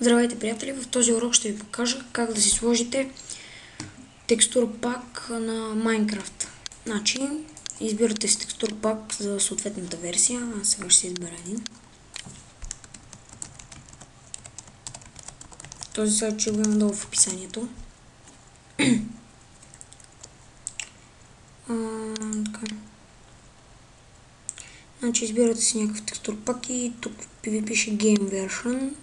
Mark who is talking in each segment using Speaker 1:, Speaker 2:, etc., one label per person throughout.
Speaker 1: Здравейте, приятели! В този урок ще ви покажа как да си сложите текстур пак на Minecraft. Значи, избирате си текстур пак за съответната версия. Аз сега ще си избера един. Този сайт ще го имам долу в описанието. Така. Значи, избирате си някакъв текстур пак и тук ви пише Game Version.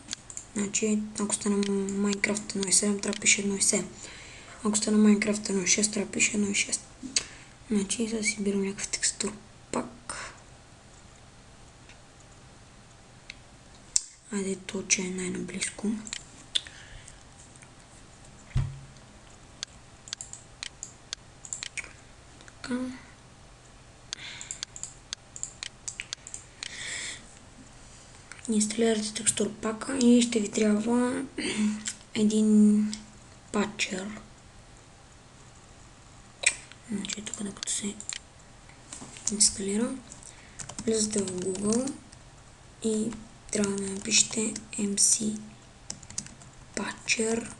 Speaker 1: Значи, ако сте на Minecraft 1.7, трябва да пише 1.7. Ако сте на Minecraft 1.6, трябва да пише 1.6. Значи, сега си избирам някакъв текстур пак. Айде то, че е най-наблизко. Така. Инсталирате текстур пака и ще ви трябва един патчер. Значи тук докато се инсталира, влизате в Google и трябва да напишете MC Patcher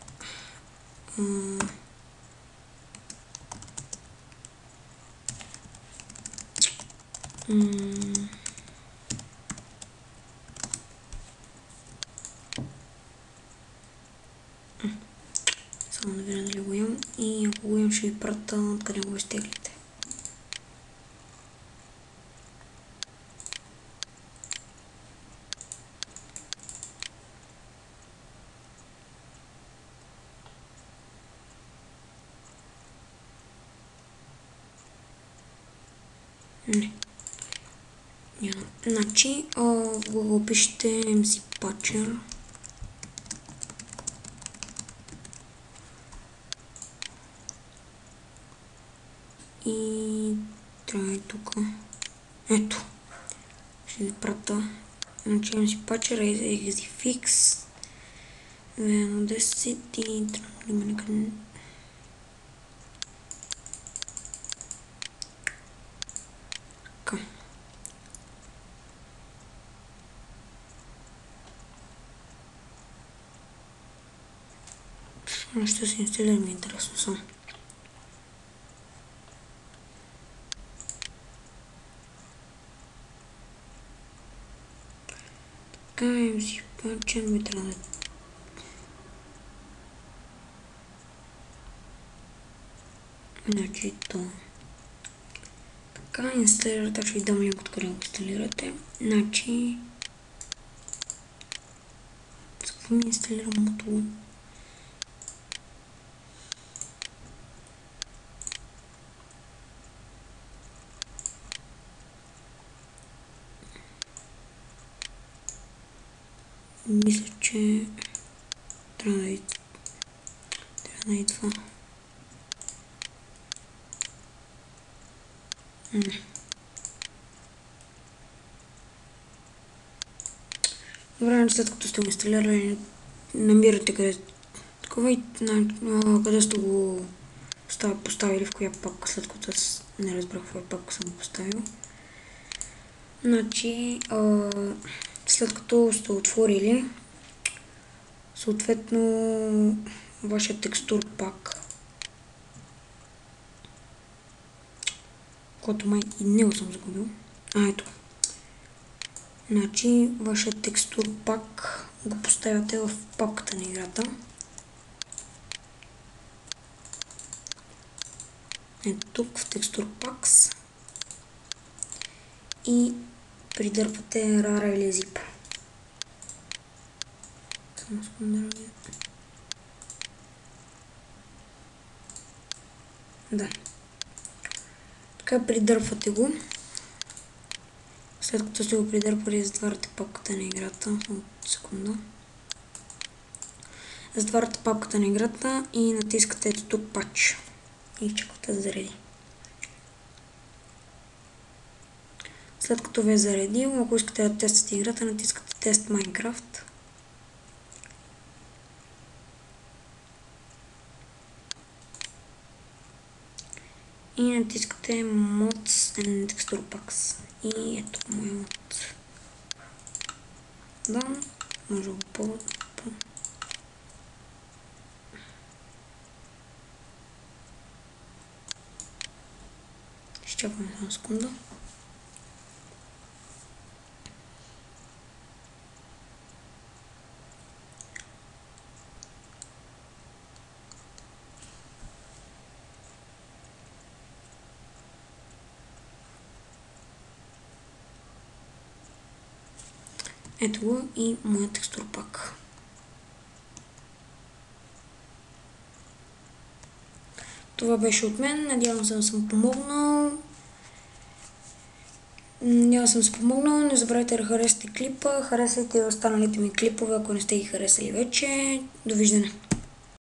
Speaker 1: само да видя дали го имам и ако го имам ще ви прата откъде го изтеглите. Не. Няма. Значи в Google пишете MC Patcher. И трябва и тук. Ето. Ще ви прата. Значи MC Patcher е ExyFix 2.10 и трябва да някъде. Така. Ще се инсталирам, ми е интересно само. Така, MC Patcher ми трябва да... Значи то... Така, инсталирате, ще ви дам линк откъде го инсталирате. Значи... За какво ми инсталирам модул? Мисля, че... Трябва да идва... Не. Добре, след като сте го инсталирали, намирате къде такова и къде сте го поставили, в коя папка, след като аз не разбрах в коя папка съм го поставил. Значи, след като сте отворили, съответно вашия текстур пак, който май и него съм загубил. Ето. Значи, вашия текстур пак го поставяте в папката на играта. Ето тук в текстур пакс. И придърпате RAR или zip. Само секунда. Да. Така придърпвате го. След като сте го придърпали, затваряте папката на играта. От секунда. Затваряте папката на играта и натискате ето тук патч. И чакате да зареди. След като ви е заредил, ако искате да тествате играта, натискате тест Minecraft. И натискате Mods and Texture Packs. И ето моят мод. Да, може да го ползвам. Изчакваме една секунда. Ето го и моят текстур пак. Това беше от мен. Надявам се да съм помогнал. Не забравяйте да харесате клипа. Харесайте останалите ми клипове, ако не сте ги харесали вече. Довиждане!